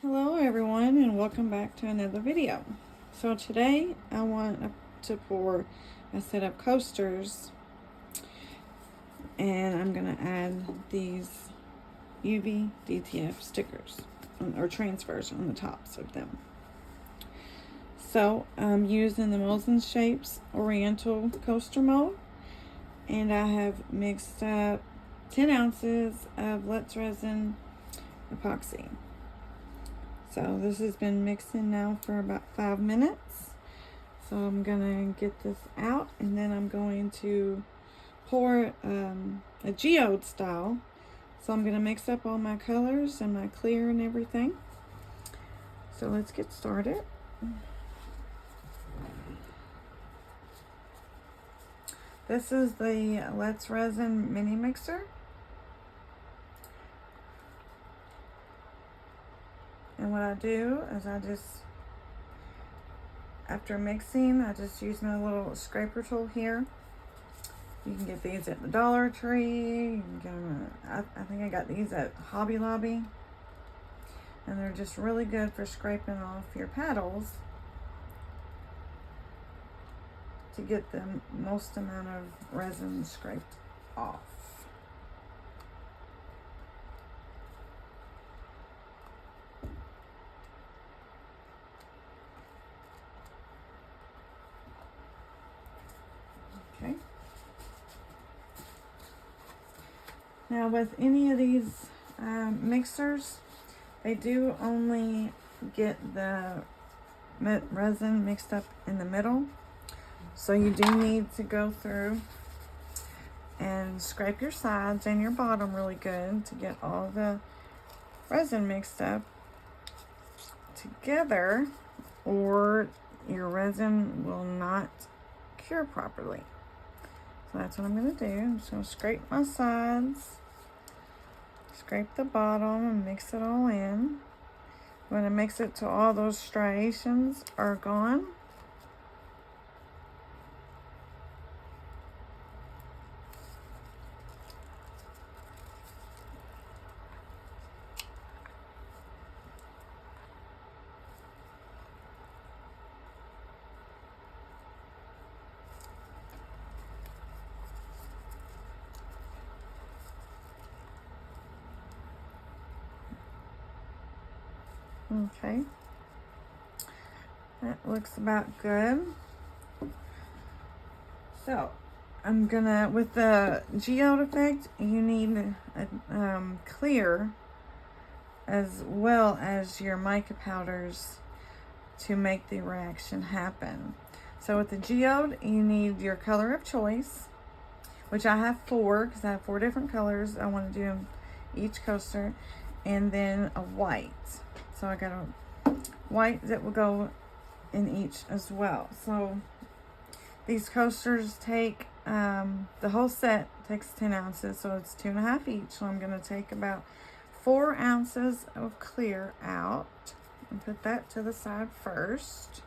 Hello everyone, and welcome back to another video. So today I want to pour a set of coasters, and I'm going to add these UV DTF stickers or transfers on the tops of them. So I'm using the Molds and Shapes Oriental coaster mold, and I have mixed up 10 ounces of Resin epoxy. So this has been mixing now for about 5 minutes. So I'm gonna get this out, and then I'm going to pour a geode style. So I'm gonna mix up all my colors and my clear and everything. So let's get started. This is the Let's Resin mini mixer. And what I do is after mixing, I just use my little scraper tool here. You can get these at the Dollar Tree. You can get them I think I got these at Hobby Lobby. And they're just really good for scraping off your paddles to get the most amount of resin scraped off. Okay. Now with any of these mixers, they do only get the resin mixed up in the middle. So you do need to go through and scrape your sides and your bottom really good to get all the resin mixed up together, or your resin will not cure properly. So that's what I'm going to do. I'm just going to scrape my sides, scrape the bottom, and mix it all in. I'm going to mix it till all those striations are gone. Okay, that looks about good. So I'm gonna, with the geode effect, you need a clear as well as your mica powders to make the reaction happen. So with the geode, you need your color of choice, which I have 4 because I have 4 different colors I want to do in each coaster, and then a white. So I got a white that will go in each as well. So these coasters take, the whole set takes 10 ounces, so it's 2.5 each. So I'm going to take about 4 ounces of clear out and put that to the side first.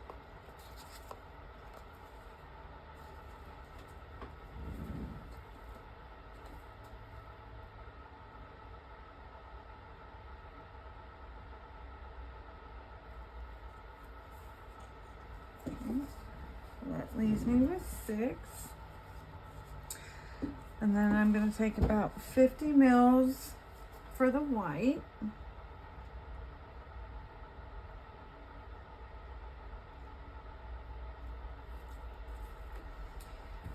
That leaves me with 6. And then I'm going to take about 50 mils for the white.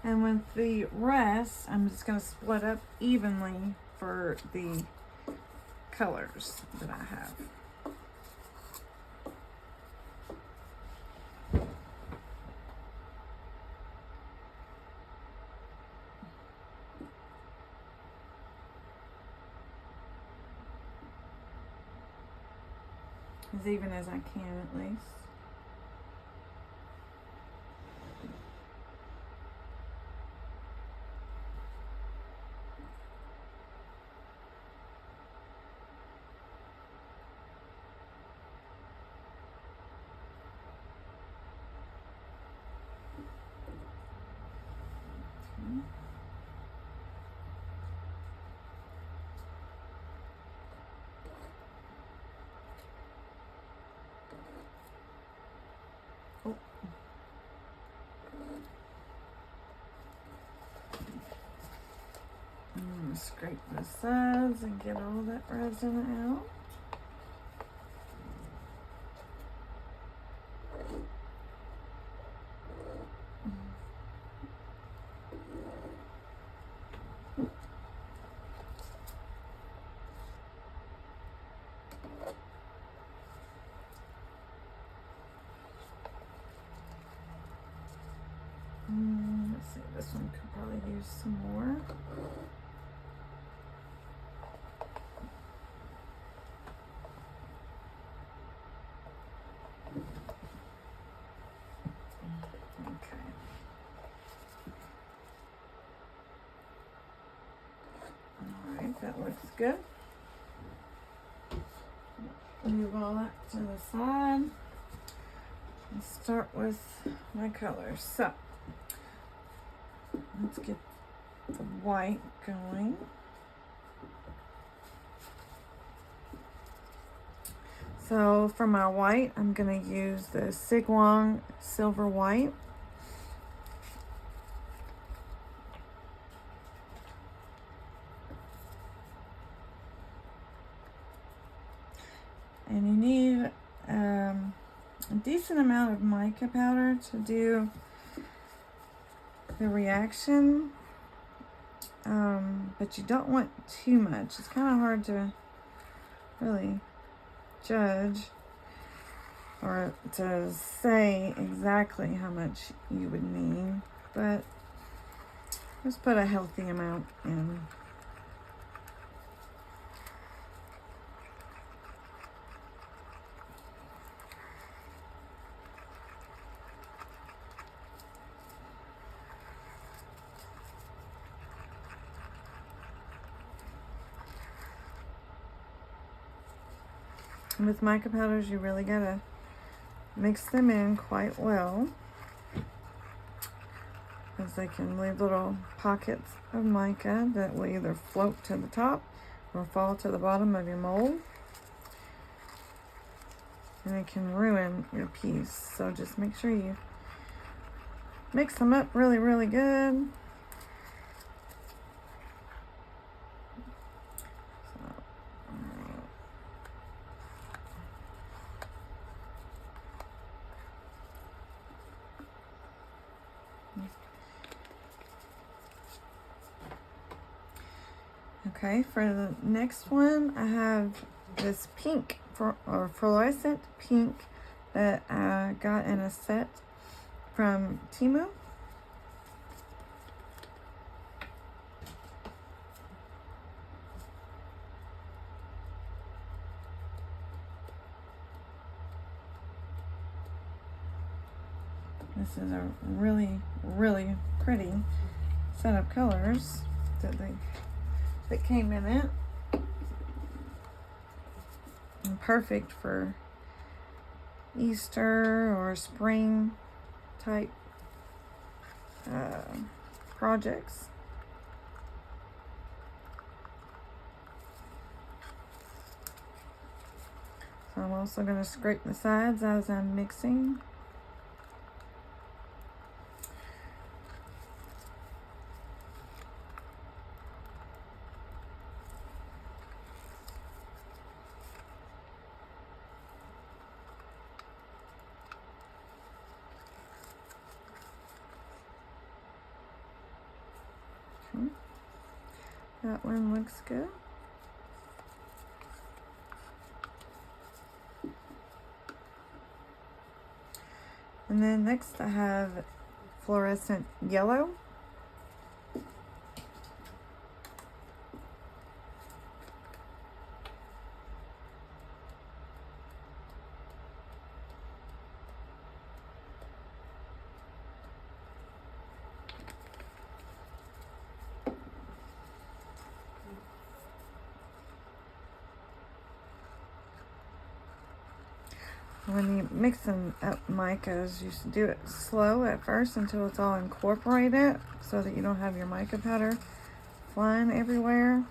And with the rest, I'm just going to split up evenly for the colors that I have. As even as I can, at least. gonna scrape the sides and get all that resin out. Let's see, this one could probably use some more. Okay. All right, that looks good. Move all that to the side and start with my colors. So let's get the white going. So for my white, I'm going to use the Sigwang Silver White. And you need a decent amount of mica powder to do the reaction, but you don't want too much. It's kind of hard to really judge or to say exactly how much you would need, but just put a healthy amount in. With mica powders, you really gotta mix them in quite well, because they can leave little pockets of mica that will either float to the top or fall to the bottom of your mold, and it can ruin your piece. So just make sure you mix them up really, really good. Okay, for the next one, I have this pink, or fluorescent pink, that I got in a set from Temu. This is a really, really pretty set of colors that came in it. And perfect for Easter or spring type projects. So I'm also going to scrape the sides as I'm mixing. That one looks good. And then next I have fluorescent yellow. When you mix them up micas, you should do it slow at first until it's all incorporated, so that you don't have your mica powder flying everywhere.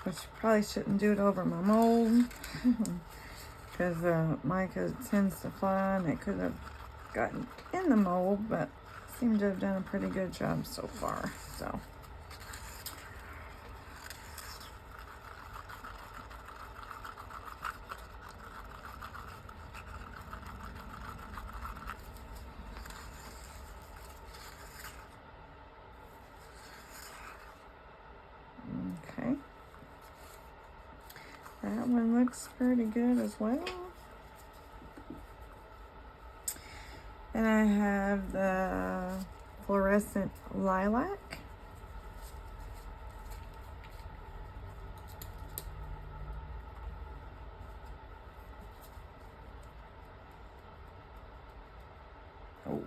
Which probably shouldn't do it over my mold, because mica tends to fly and it could have gotten in the mold, but seem to have done a pretty good job so far, so. Okay. That one looks pretty good as well. And I have the fluorescent lilac. Oh.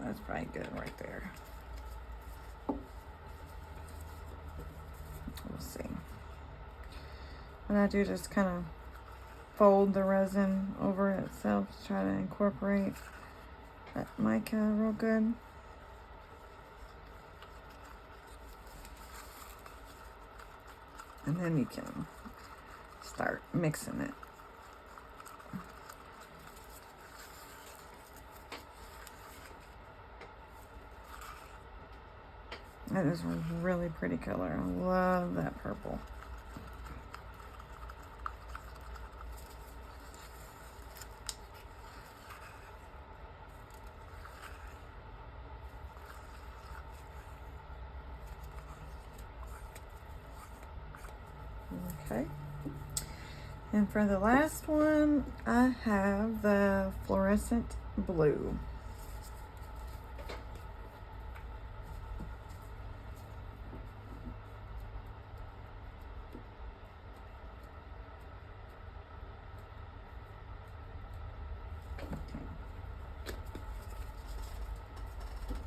That's probably good right there. We'll see. And I do just kind of fold the resin over itself to try to incorporate that mica real good. And then you can start mixing it. That is a really pretty color. I love that purple. Okay. And for the last one, I have the fluorescent blue.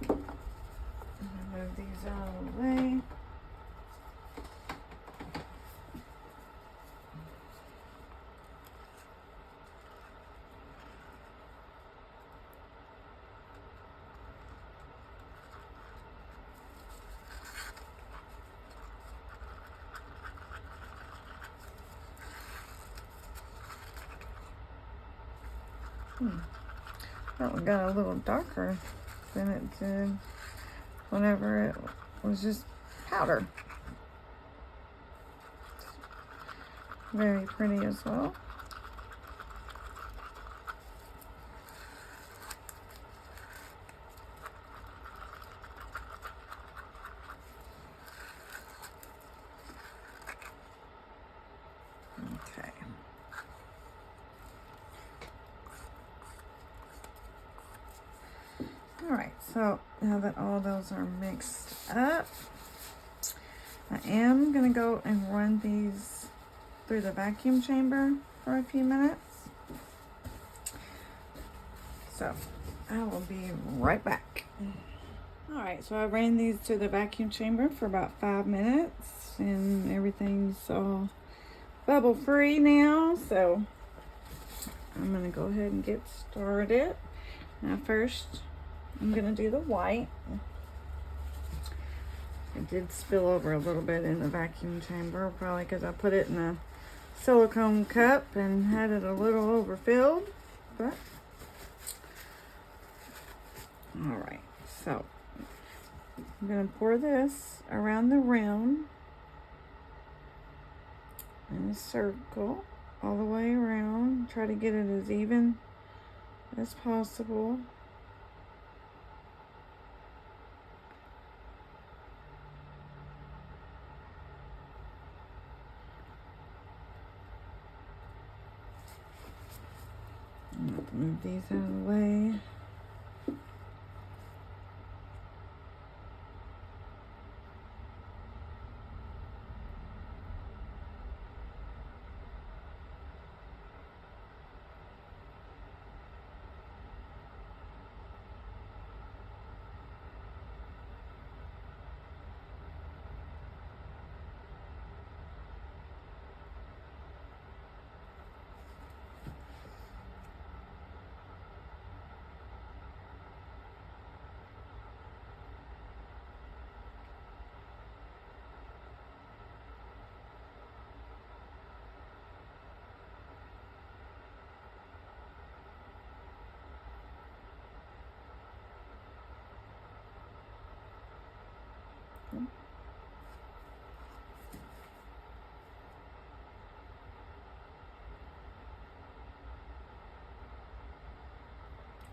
Move these out of the way. That one got a little darker than it did whenever it was just powder. Very pretty as well. Okay. All right, so now that all those are mixed up, I am gonna go and run these through the vacuum chamber for a few minutes. So I will be right back. All right, so I ran these to the vacuum chamber for about 5 minutes and everything's all bubble free now. So I'm gonna go ahead and get started. Now first, I'm gonna do the white. It did spill over a little bit in the vacuum chamber, probably because I put it in a silicone cup and had it a little overfilled, but all right, so I'm gonna pour this around the rim in a circle all the way around. Try to get it as even as possible. Move these out of the way.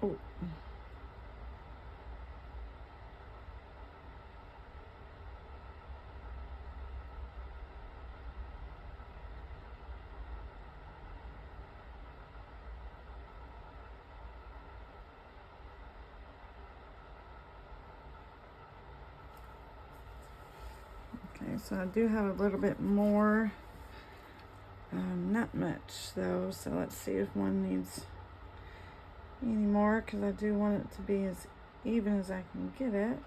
Oh. Okay, so I do have a little bit more, not much though, so let's see if one needs any more, because I do want it to be as even as I can get it.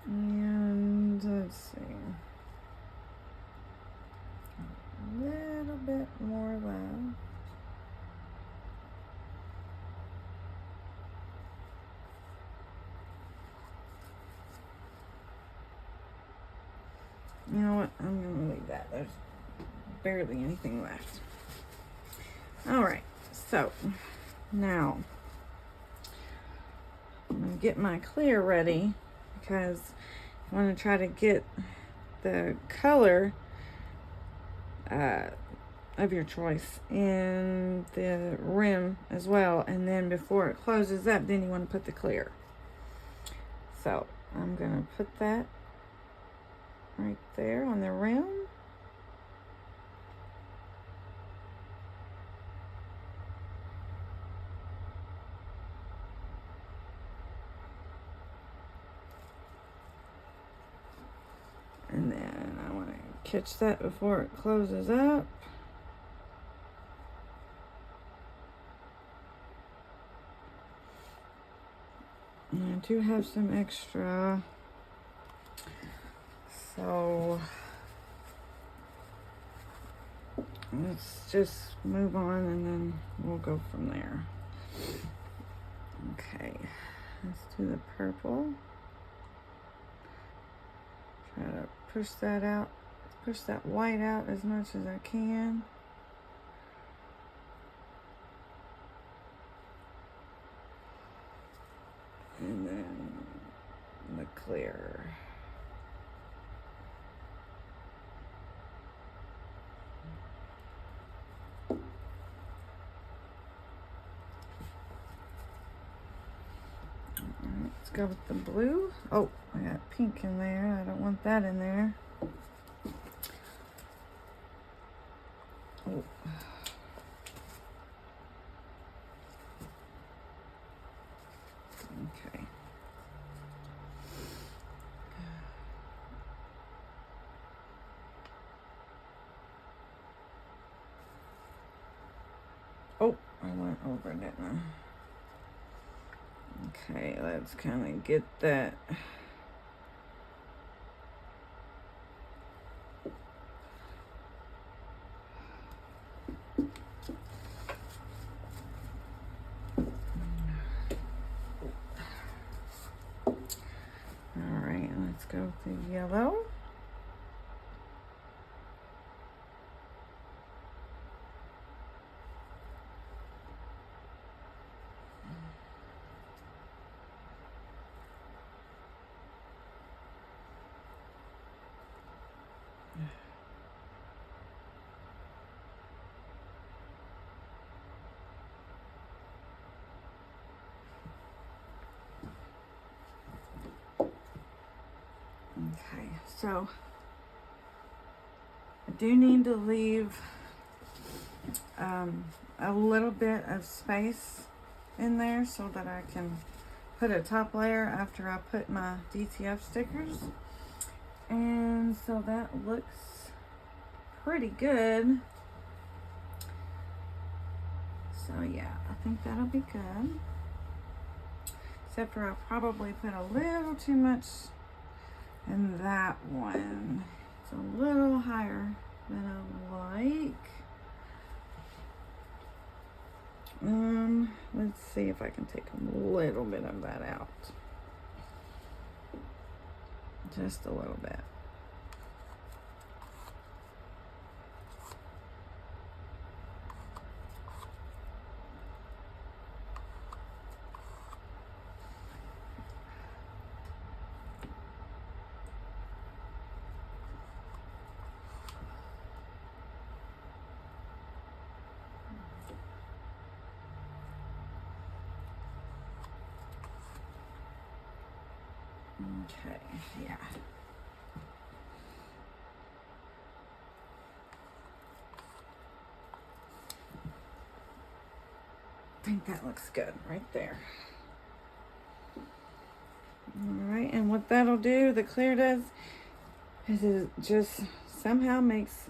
And let's see, a little bit more left. You know what? I'm gonna leave that. There's barely anything left. All right, so now I'm gonna get my clear ready, because I want to try to get the color of your choice in the rim as well, and then before it closes up, then you want to put the clear. So I'm gonna put that right there on the rim. And then I want to catch that before it closes up. And I do have some extra, so let's just move on and then we'll go from there. Okay, let's do the purple. Try to push that out, push that white out as much as I can. And then the clear. Let's go with the blue. Oh, I got pink in there. I don't want that in there. Oh. Okay. Oh, I went over, didn't I? Okay, let's kind of get that. All right, let's go with the yellow. Okay, so I do need to leave a little bit of space in there so that I can put a top layer after I put my DTF stickers. And so that looks pretty good. So yeah, I think that'll be good. Except for I'll probably put a little too much in that one. It's a little higher than I like. Let's see if I can take a little bit of that out. Just a little bit. Okay, yeah. I think that looks good right there. All right, and what that'll do, the clear does, is it just somehow makes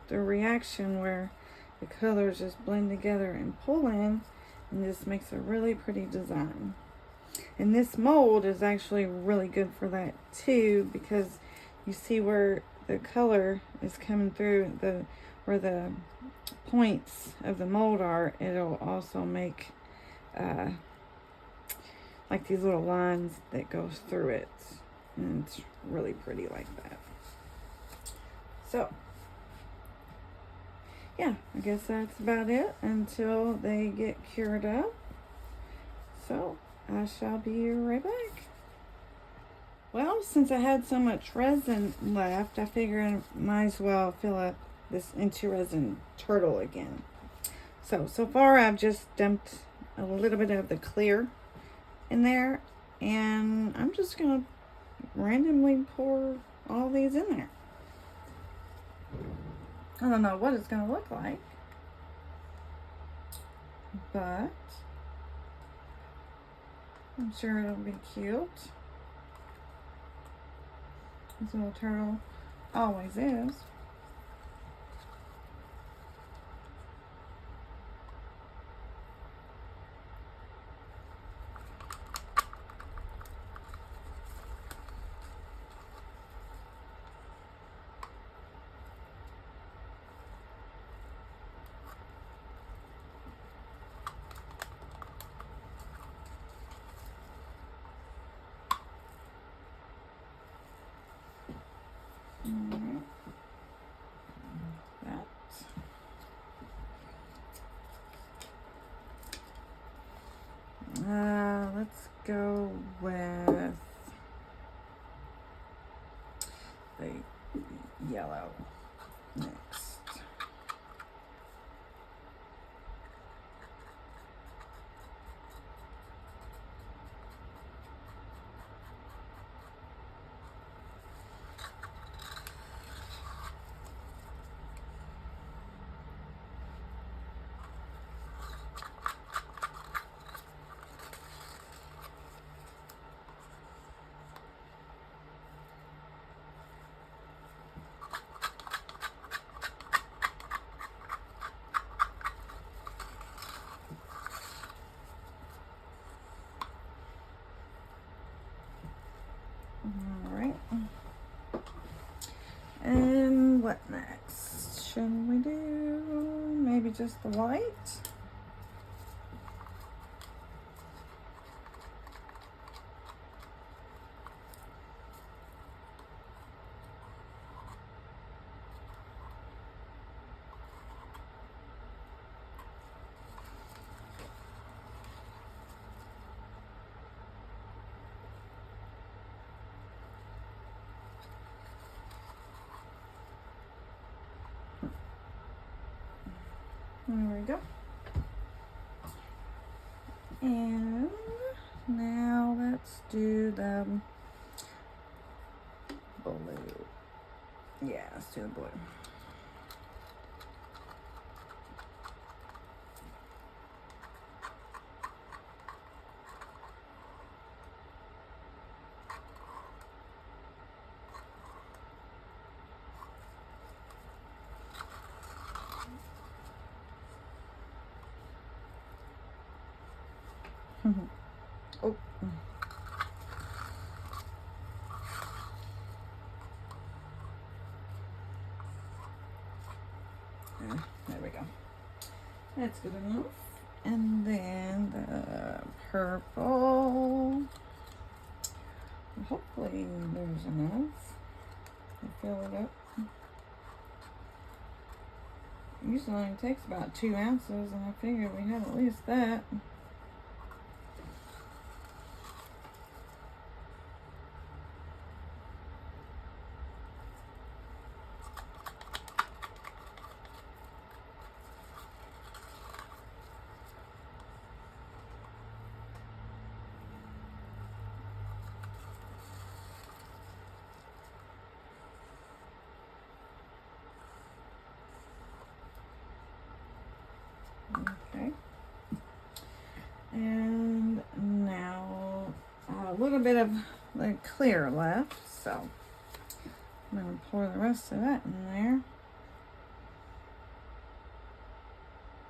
the reaction where the colors just blend together and pull in, and this makes a really pretty design. And this mold is actually really good for that too, because you see where the color is coming through, where the points of the mold are. It'll also make like these little lines that goes through it, and it's really pretty like that. So yeah, I guess that's about it until they get cured up. So I shall be right back. Well, since I had so much resin left, I figured I might as well fill up this into resin turtle again. So far I've just dumped a little bit of the clear in there, and I'm just gonna randomly pour all these in there. I don't know what it's gonna look like, but I'm sure it'll be cute. This little turtle always is. Let's go with the yellow next. Alright. And what next? Should we do maybe just the white? There we go. And now let's do the blue. Yeah, let's do the blue. Oh. There we go. That's good enough. And then the purple. Hopefully there's enough to fill it up. Usually it takes about 2 ounces, and I figured we had at least that. Okay. And now a little bit of the clear left, so I'm going to pour the rest of that in there.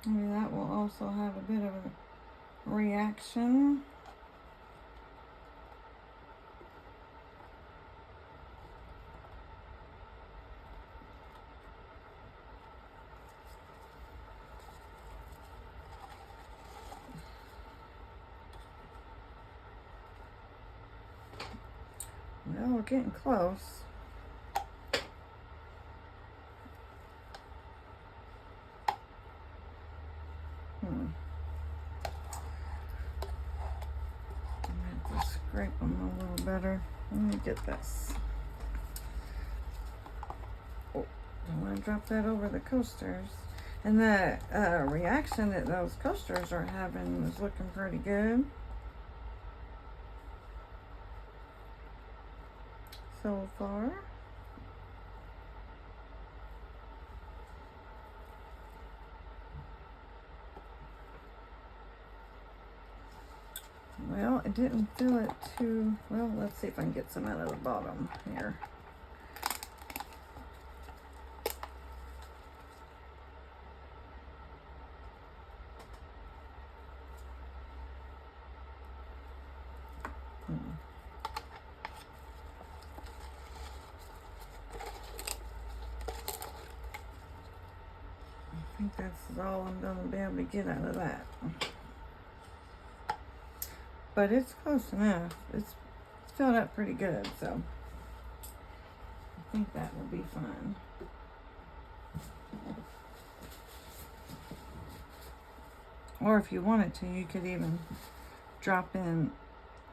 Maybe that will also have a bit of a reaction. Well, we're getting close. I have to scrape them a little better. Let me get this. Oh, I want to drop that over the coasters. And the reaction that those coasters are having is looking pretty good so far. Well, it didn't fill it too well. Let's see if I can get some out of the bottom here. I think that's all I'm going to be able to get out of that. But it's close enough. It's filled up pretty good, so I think that will be fun. Or if you wanted to, you could even drop in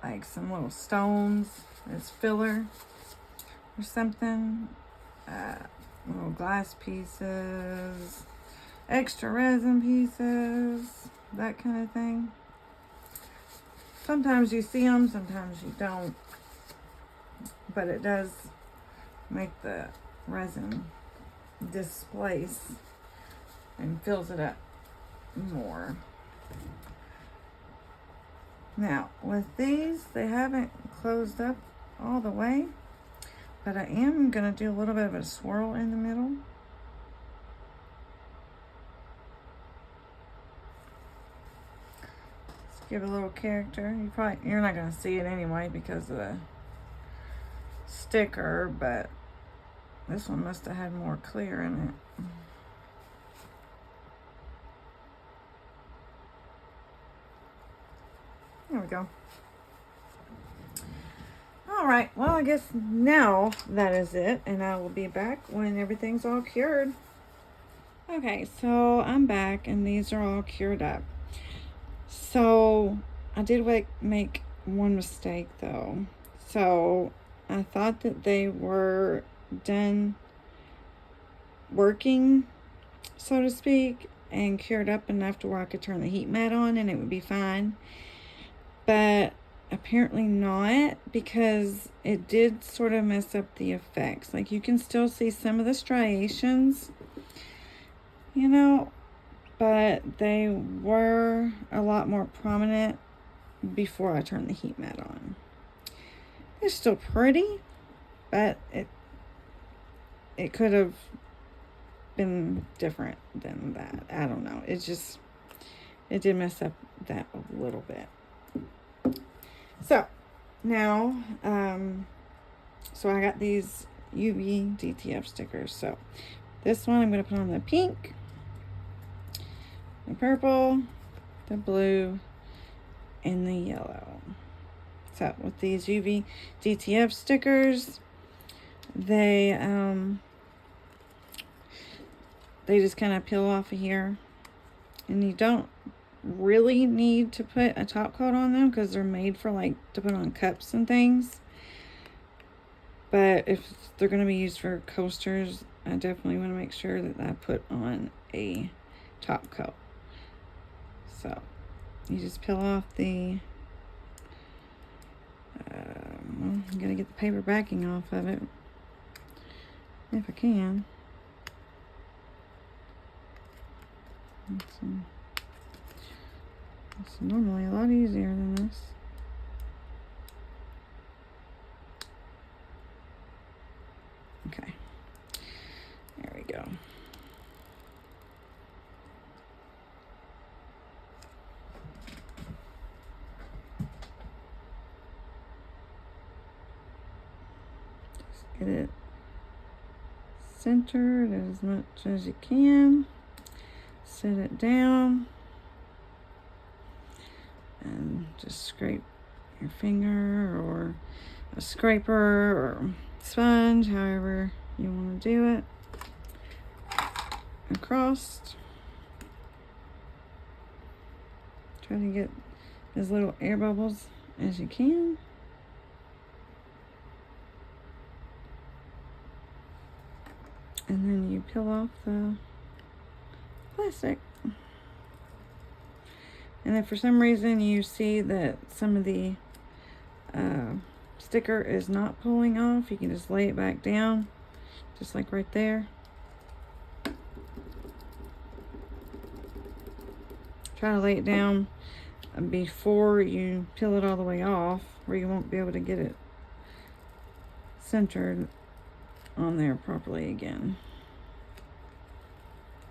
like some little stones as filler or something. Little glass pieces, extra resin pieces, that kind of thing. Sometimes you see them, sometimes you don't, but it does make the resin displace and fills it up more. Now, with these, they haven't closed up all the way, but I am going to do a little bit of a swirl in the middle. Give a little character. You're not going to see it anyway because of the sticker, but this one must have had more clear in it. There we go. All right, well, I guess now that is it, and I will be back when everything's all cured. Okay, so I'm back, and these are all cured up. So I did make one mistake though. So I thought that they were done working, so to speak, and cured up enough to where I could turn the heat mat on and it would be fine. But apparently not, because it did sort of mess up the effects. Like you can still see some of the striations, you know, but they were a lot more prominent before I turned the heat mat on. They're still pretty, but it could have been different than that. I don't know. It did mess up that a little bit. So now, so I got these UV DTF stickers. So this one I'm going to put on the pink, the purple, the blue, and the yellow. So with these UV DTF stickers, they just kind of peel off of here, and you don't really need to put a top coat on them because they're made for like to put on cups and things. But if they're going to be used for coasters, I definitely want to make sure that I put on a top coat. So you just peel off the I'm gonna get the paper backing off of it if I can. It's normally a lot easier than this. Okay, there we go. Just get it centered as much as you can. Set it down and just scrape your finger or a scraper or sponge, however you want to do it, across. Try to get as little air bubbles as you can. And then you peel off the plastic. And if for some reason you see that some of the sticker is not pulling off, you can just lay it back down, just like right there. Try to lay it down before you peel it all the way off, or you won't be able to get it centered on there properly again.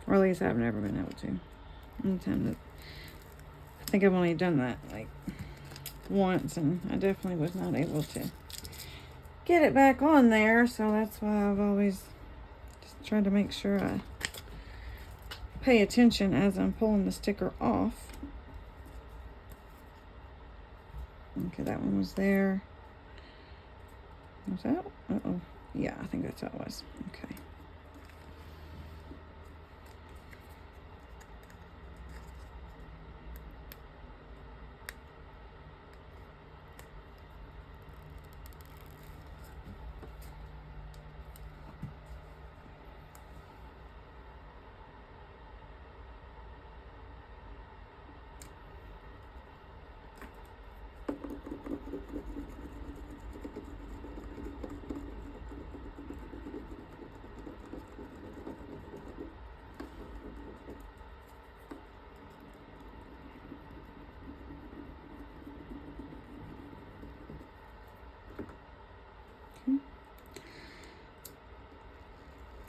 Or at least I've never been able to. Anytime that, I think I've only done that like once, and I definitely was not able to get it back on there, so that's why I've always just tried to make sure I pay attention as I'm pulling the sticker off. Okay, that one was there. Was that? Uh-oh. Yeah, I think that's how it was. Okay.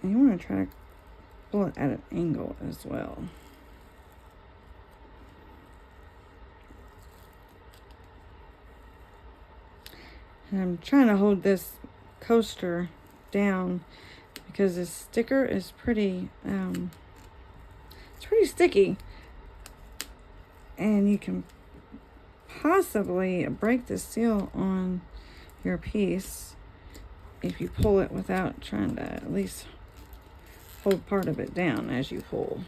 And you want to try to pull it at an angle as well. And I'm trying to hold this coaster down because this sticker is pretty, it's pretty sticky. And you can possibly break the seal on your piece if you pull it without trying to at least hold part of it down as you pull.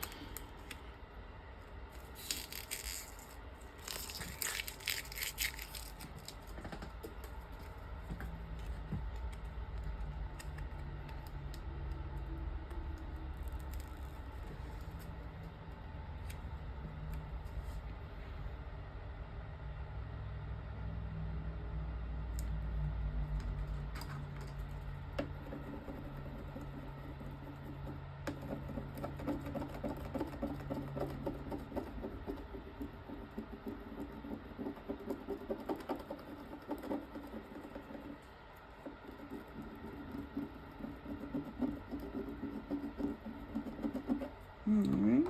Alright.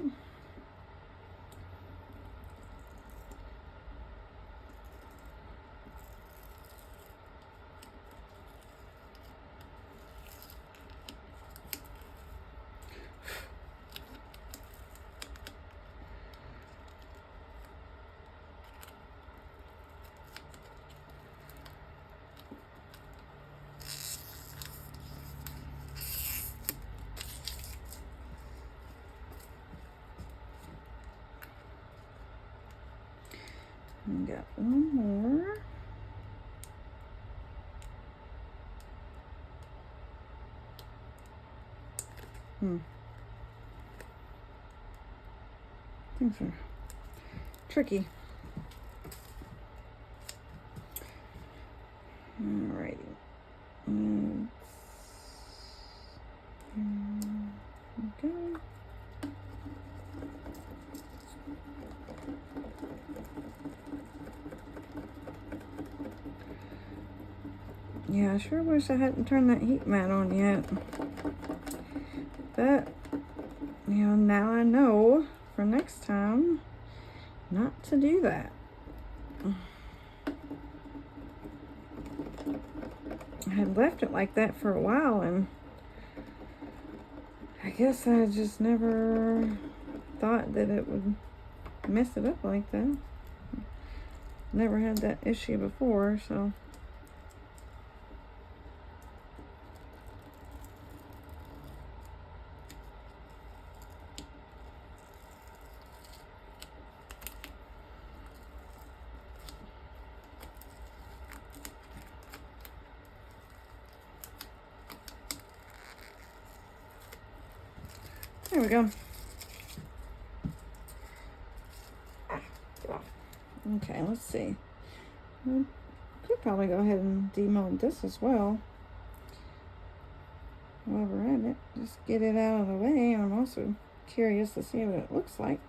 And got one more. Things are tricky. Alrighty. Okay. Yeah, I sure wish I hadn't turned that heat mat on yet. But, you know, now I know for next time not to do that. I had left it like that for a while, and I guess I just never thought that it would mess it up like that. Never had that issue before, so. There we go. Okay, let's see. Could probably go ahead and demold this as well. While we're at it, just get it out of the way. I'm also curious to see what it looks like.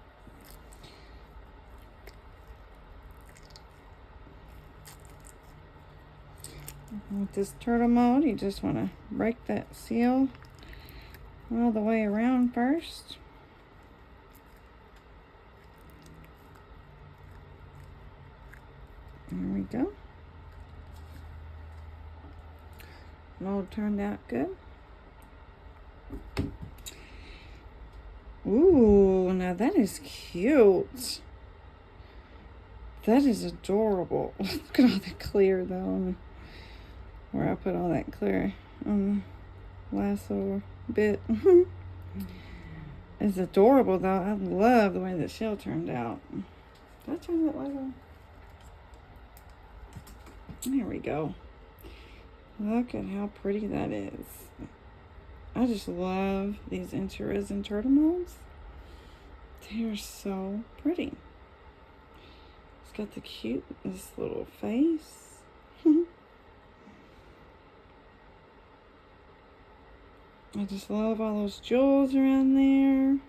With this turtle mold, you just want to break that seal all the way around first. There we go. Mold turned out good. Ooh, now that is cute. That is adorable. Look at all the clear though. Where I put all that clear on the last little bit. It's adorable though. I love the way the shell turned out. Did I turn that light on? There we go. Look at how pretty that is. I just love these resin turtle molds. They are so pretty. It's got the cutest little face. I just love all those jewels around there.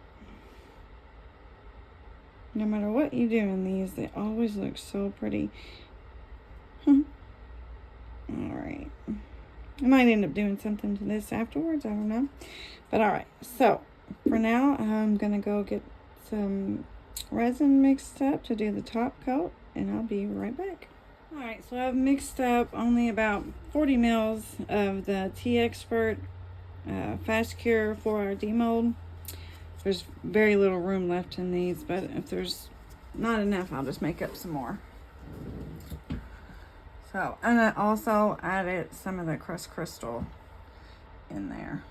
No matter what you do in these, they always look so pretty. Alright. I might end up doing something to this afterwards. I don't know. But alright. So, for now, I'm going to go get some resin mixed up to do the top coat. And I'll be right back. Alright, so I've mixed up only about 40 mils of the T-Expert Fast Cure 4-hour demold. There's very little room left in these, but if there's not enough, I'll just make up some more. So, and I also added some of the crust crystal in there.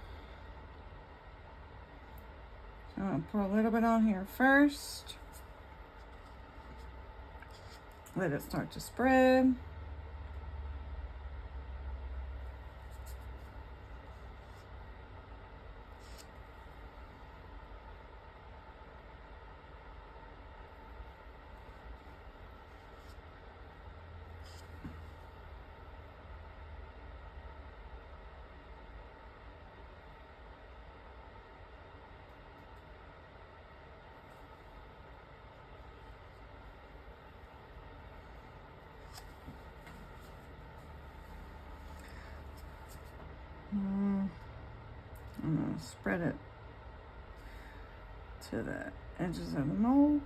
So I'm gonna pour a little bit on here first. Let it start to spread. I'm going to spread it to the edges of the mold.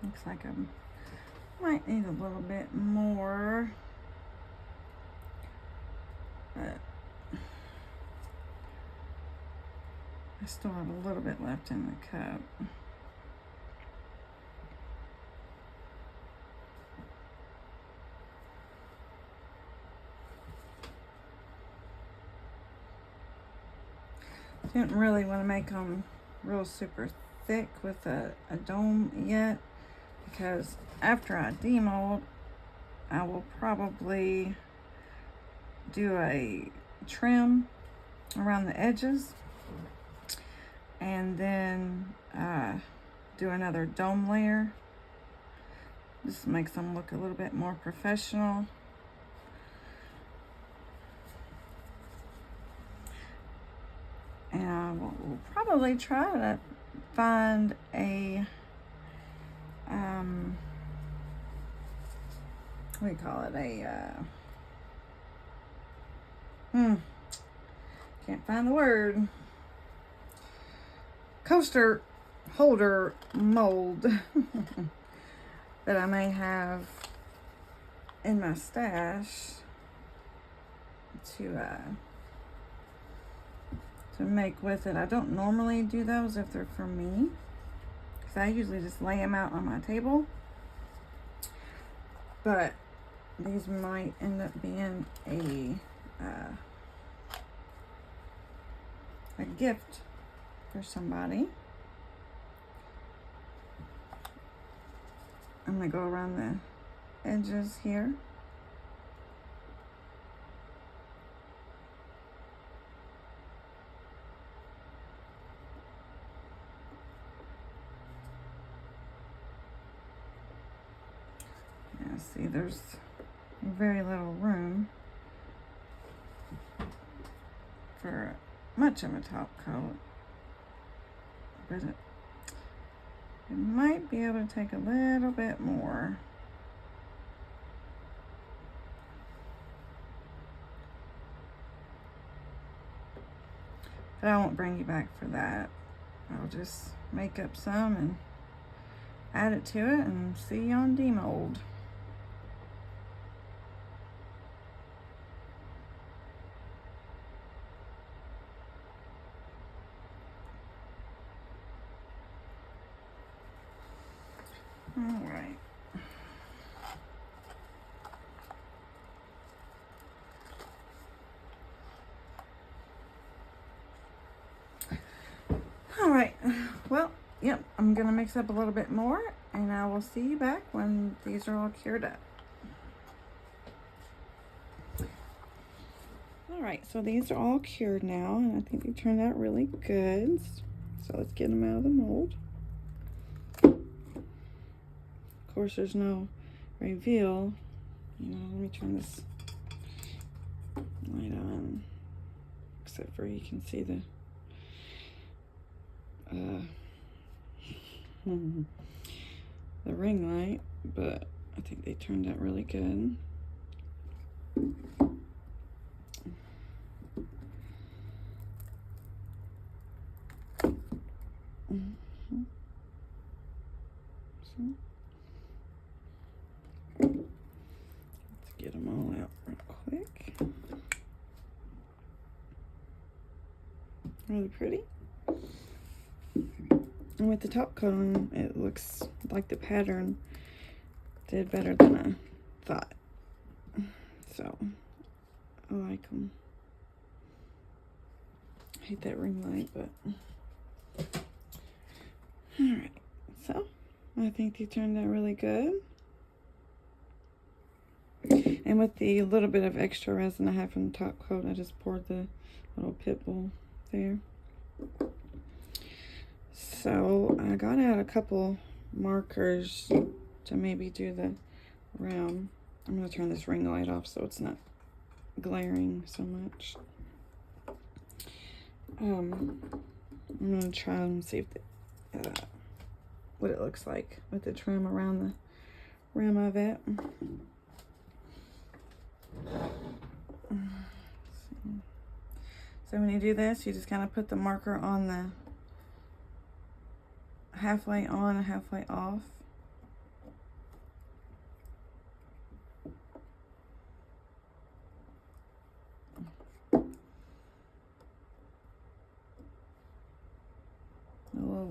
Looks like I might need a little bit more. But I still have a little bit left in the cup. Didn't really want to make them real super thick with a dome yet, because after I demold, I will probably do a trim around the edges and then do another dome layer. This makes them look a little bit more professional. And we'll probably try to find a what do you call it, can't find the word, coaster holder mold that I may have in my stash to make with it. I don't normally do those if they're for me, because I usually just lay them out on my table, but these might end up being a gift for somebody. I'm gonna go around the edges here. Yeah, see, there's very little room for much of a top coat, but it might be able to take a little bit more. But I won't bring you back for that. I'll just make up some and add it to it and see you on demold. All right. All right. Well, yep, I'm gonna mix up a little bit more and I will see you back when these are all cured up. All right, so these are all cured now and I think they turned out really good. So let's get them out of the mold. Of course, there's no reveal. You know, let me turn this light on, except for you can see the the ring light, but I think they turned out really good. Let's get them all out real quick. Really pretty. And with the top coat on, it looks like the pattern did better than I thought. So, I like them. I hate that ring light, but... Alright, so I think they turned out really good. And with the little bit of extra resin I have from the top coat, I just poured the little pit bowl there. So I got out a couple markers to maybe do the rim. I'm going to turn this ring light off so it's not glaring so much. I'm going to try and see if what it looks like with the trim around the rim of it. So when you do this, you just kind of put the marker on the halfway on and halfway off,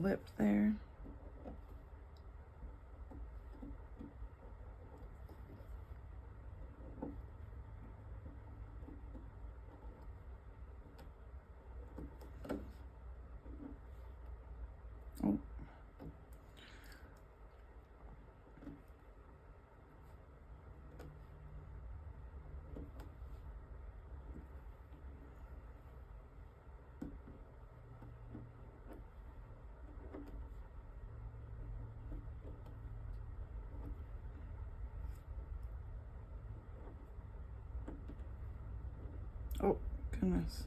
lip there. Oh. Oh, goodness.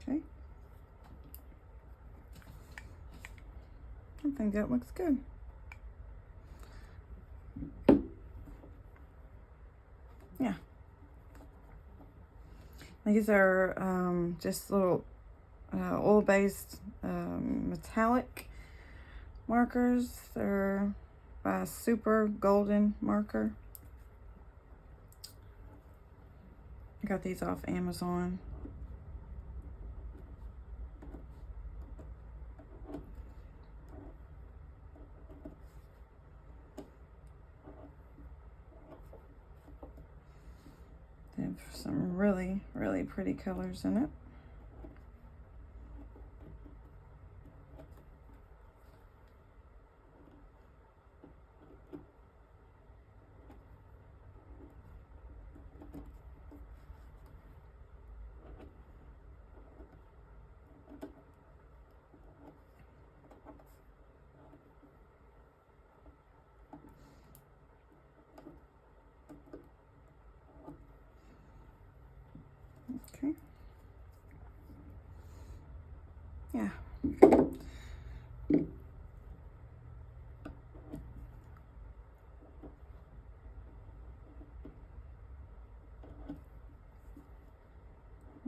Okay. I think that looks good. Yeah. These are just little oil-based metallic markers. They're by Super Golden Marker. I got these off Amazon. They have some really, really pretty colors in it. Okay. Yeah.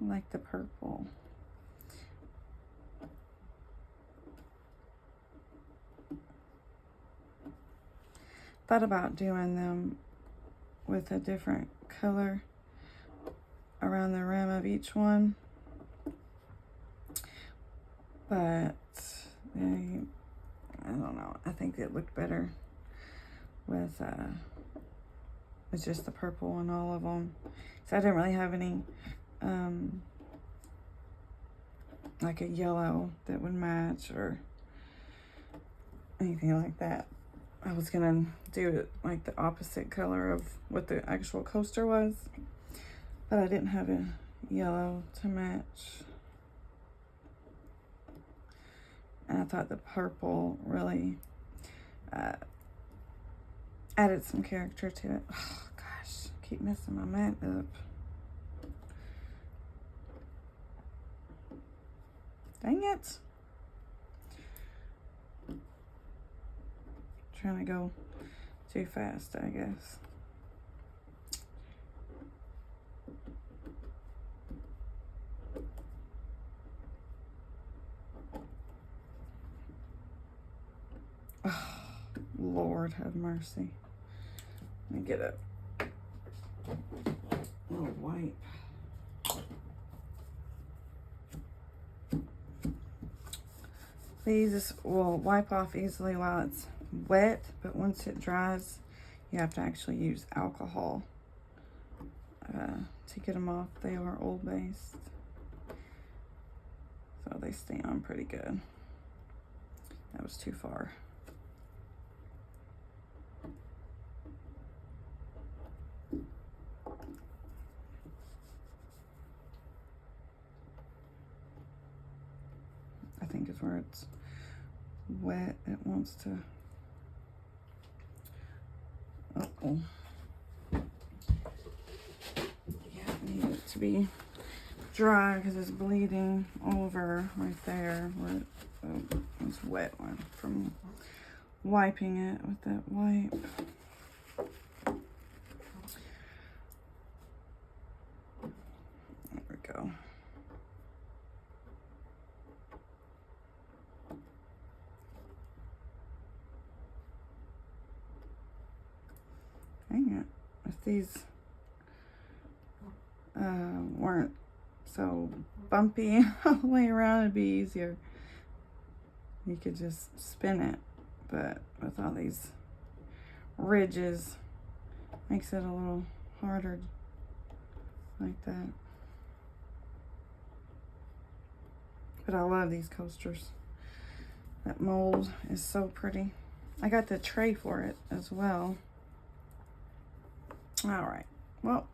I like the purple. Thought about doing them with a different color around the rim of each one, but I don't know. I think it looked better with just the purple on all of them. So I didn't really have any like a yellow that would match or anything like that. I was gonna do it like the opposite color of what the actual coaster was, but I didn't have a yellow to match. And I thought the purple really added some character to it. Oh gosh, keep messing my mat up. Dang it. Trying to go too fast, I guess. Oh, Lord have mercy. Let me get a little wipe. These will wipe off easily while it's wet, but once it dries, you have to actually use alcohol to get them off. They are oil-based, so they stay on pretty good. That was too far. I think is where it's wet, it wants to. Uh-oh. Yeah, I need it to be dry because it's bleeding over right there where it's wet one from wiping it with that wipe. There we go. Okay. these weren't so bumpy all the way around, it'd be easier. You could just spin it, but with all these ridges, makes it a little harder like that. But I love these coasters. That mold is so pretty. I got the tray for it as well. All right, well,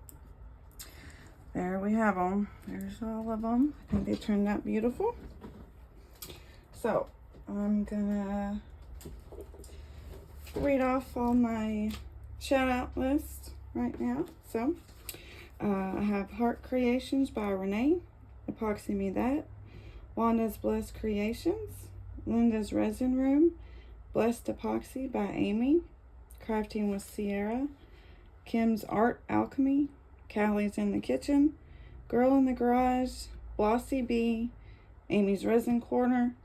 there we have them. There's all of them. I think they turned out beautiful. So I'm gonna read off all my shout out list right now. So I have Heart Creations by Renee, Epoxy Me That, Wanda's Blessed Creations, Linda's Resin Room, Blessed Epoxy by Amy, Crafting with Sierra, Kim's Art Alchemy, Callie's in the Kitchen, Girl in the Garage, Blossy Bee, Amy's Resin Corner,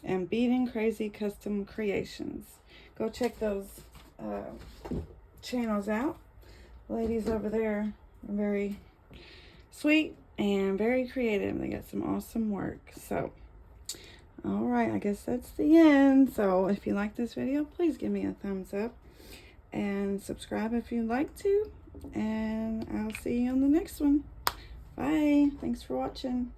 and Beating Crazy Custom Creations. Go check those channels out. Ladies over there are very sweet and very creative. They got some awesome work. So, all right, I guess that's the end. So if you like this video, please give me a thumbs up and subscribe if you'd like to. And I'll see you on the next one. Bye. Thanks for watching.